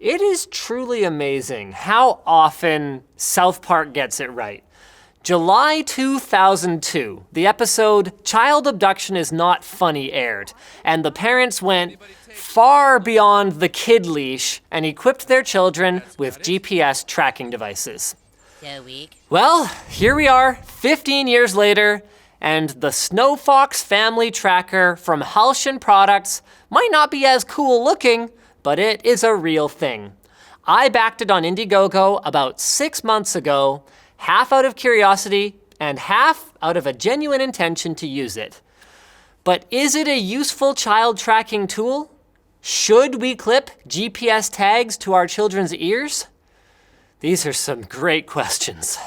It is truly amazing how often South Park gets it right. July 2002, the episode Child Abduction is Not Funny aired, and the parents went far beyond the kid leash and equipped their children with GPS tracking devices. So weak. Well, here we are, 15 years later, and the Snowfox family tracker from Halcyon Products might not be as cool looking, but it is a real thing. I backed it on Indiegogo about 6 months ago, half out of curiosity and half out of a genuine intention to use it. But is it a useful child tracking tool? Should we clip GPS tags to our children's ears? These are some great questions.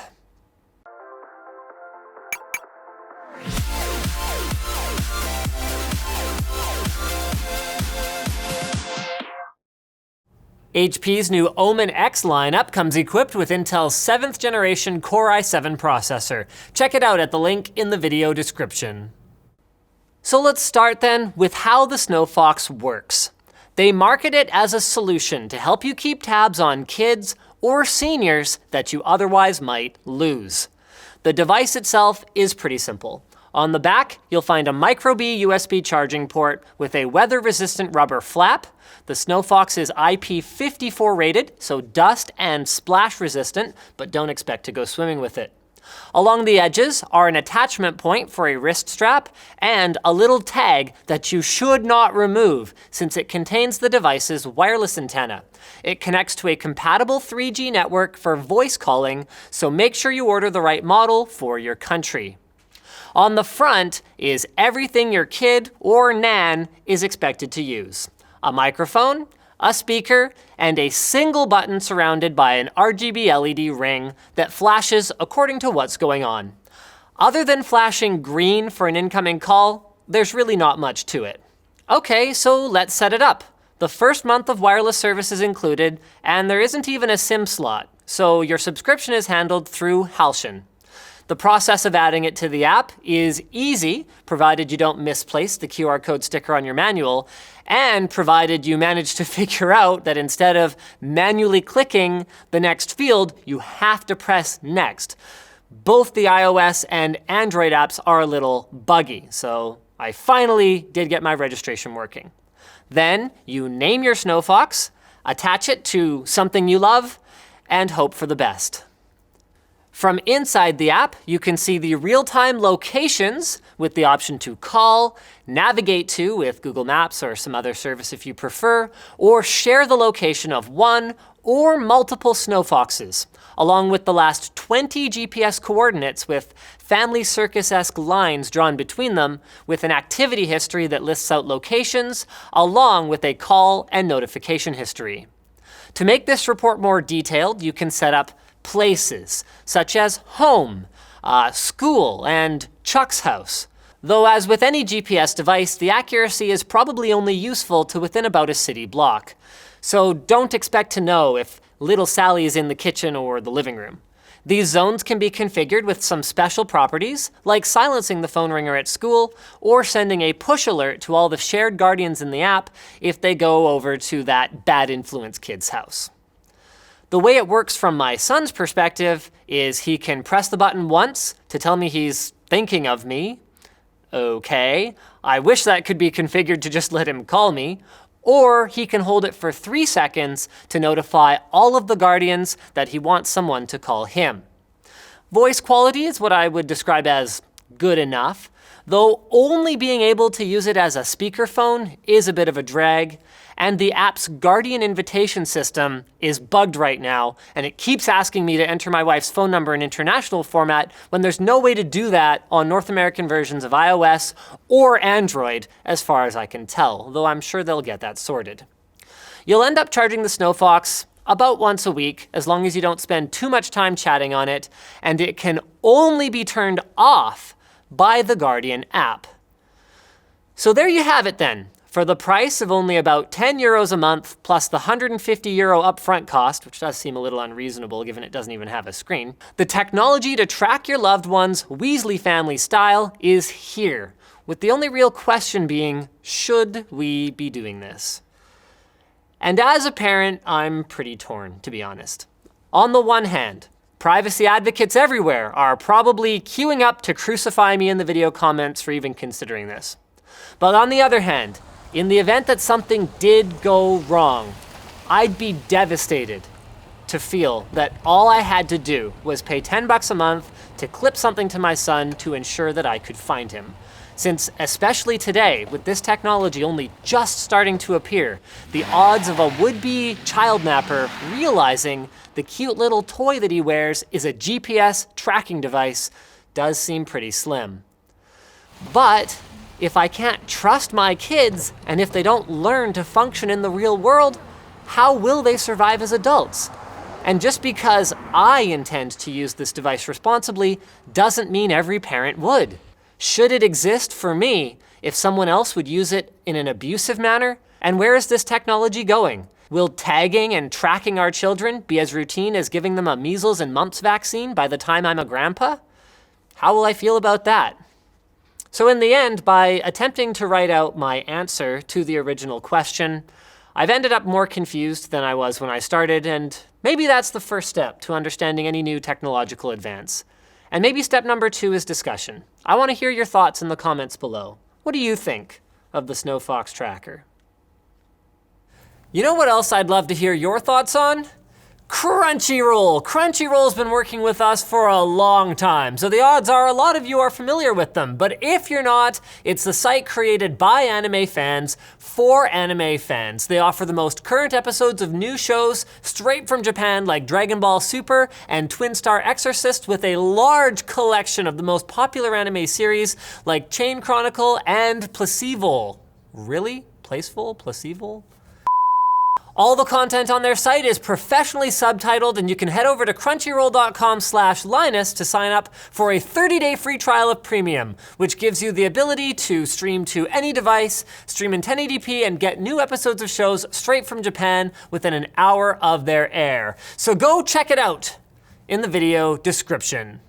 HP's new Omen X lineup comes equipped with Intel's 7th generation Core i7 processor. Check it out at the link in the video description. So let's start then with how the Snowfox works. They market it as a solution to help you keep tabs on kids or seniors that you otherwise might lose. The device itself is pretty simple. On the back, you'll find a micro-B USB charging port with a weather-resistant rubber flap. The Snowfox is IP54 rated, so dust and splash resistant, but don't expect to go swimming with it. Along the edges are an attachment point for a wrist strap and a little tag that you should not remove since it contains the device's wireless antenna. It connects to a compatible 3G network for voice calling, so make sure you order the right model for your country. On the front is everything your kid or nan is expected to use. A microphone, a speaker, and a single button surrounded by an RGB LED ring that flashes according to what's going on. Other than flashing green for an incoming call, there's really not much to it. Okay, so let's set it up. The first month of wireless service is included, and there isn't even a SIM slot, so your subscription is handled through Halcyon. The process of adding it to the app is easy, provided you don't misplace the QR code sticker on your manual, and provided you manage to figure out that instead of manually clicking the next field, you have to press next. Both the iOS and Android apps are a little buggy, so I finally did get my registration working. Then you name your Snowfox, attach it to something you love, and hope for the best. From inside the app, you can see the real-time locations with the option to call, navigate to with Google Maps or some other service if you prefer, or share the location of one or multiple Snowfoxes, along with the last 20 GPS coordinates with family circus-esque lines drawn between them with an activity history that lists out locations, along with a call and notification history. To make this report more detailed, you can set up places, such as home, school, and Chuck's house. Though as with any GPS device, the accuracy is probably only useful to within about a city block. So don't expect to know if little Sally is in the kitchen or the living room. These zones can be configured with some special properties, like silencing the phone ringer at school, or sending a push alert to all the shared guardians in the app if they go over to that bad influence kid's house. The way it works from my son's perspective is he can press the button once to tell me he's thinking of me. Okay, I wish that could be configured to just let him call me. Or he can hold it for 3 seconds to notify all of the guardians that he wants someone to call him. Voice quality is what I would describe as good enough, though only being able to use it as a speakerphone is a bit of a drag, and the app's Guardian invitation system is bugged right now, and it keeps asking me to enter my wife's phone number in international format when there's no way to do that on North American versions of iOS or Android, as far as I can tell, though I'm sure they'll get that sorted. You'll end up charging the Snowfox about once a week, as long as you don't spend too much time chatting on it, and it can only be turned off by the Guardian app. So there you have it then. For the price of only about 10 euros a month, plus the 150 euro upfront cost, which does seem a little unreasonable given it doesn't even have a screen, the technology to track your loved one's Weasley family style is here, with the only real question being, should we be doing this? And as a parent, I'm pretty torn, to be honest. On the one hand, privacy advocates everywhere are probably queuing up to crucify me in the video comments for even considering this. But on the other hand, in the event that something did go wrong, I'd be devastated to feel that all I had to do was pay $10 a month to clip something to my son to ensure that I could find him. Since, especially today, with this technology only just starting to appear, the odds of a would-be child napper realizing the cute little toy that he wears is a GPS tracking device does seem pretty slim. But if I can't trust my kids, and if they don't learn to function in the real world, how will they survive as adults? And just because I intend to use this device responsibly doesn't mean every parent would. Should it exist for me if someone else would use it in an abusive manner? And where is this technology going? Will tagging and tracking our children be as routine as giving them a measles and mumps vaccine by the time I'm a grandpa? How will I feel about that? So in the end, by attempting to write out my answer to the original question, I've ended up more confused than I was when I started, and maybe that's the first step to understanding any new technological advance. And maybe step number 2 is discussion. I want to hear your thoughts in the comments below. What do you think of the Snowfox Tracker? You know what else I'd love to hear your thoughts on? Crunchyroll. Crunchyroll's been working with us for a long time, so the odds are a lot of you are familiar with them. But if you're not, it's the site created by anime fans for anime fans. They offer the most current episodes of new shows straight from Japan, like Dragon Ball Super and Twin Star Exorcist, with a large collection of the most popular anime series like Chain Chronicle and Placebo. Really? Placeful? Placebo? All the content on their site is professionally subtitled, and you can head over to crunchyroll.com/Linus to sign up for a 30-day free trial of Premium, which gives you the ability to stream to any device, stream in 1080p, and get new episodes of shows straight from Japan within an hour of their air. So go check it out in the video description.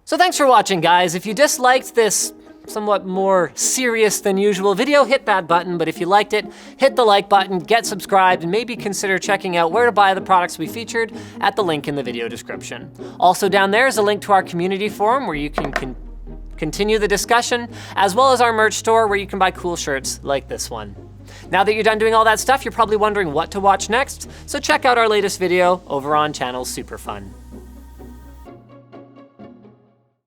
So thanks for watching, guys. If you disliked this somewhat more serious than usual video, hit that button, but if you liked it, hit the like button, get subscribed, and maybe consider checking out where to buy the products we featured at the link in the video description. Also down there is a link to our community forum where you can continue the discussion, as well as our merch store where you can buy cool shirts like this one. Now that you're done doing all that stuff, you're probably wondering what to watch next, so check out our latest video over on channel Superfun.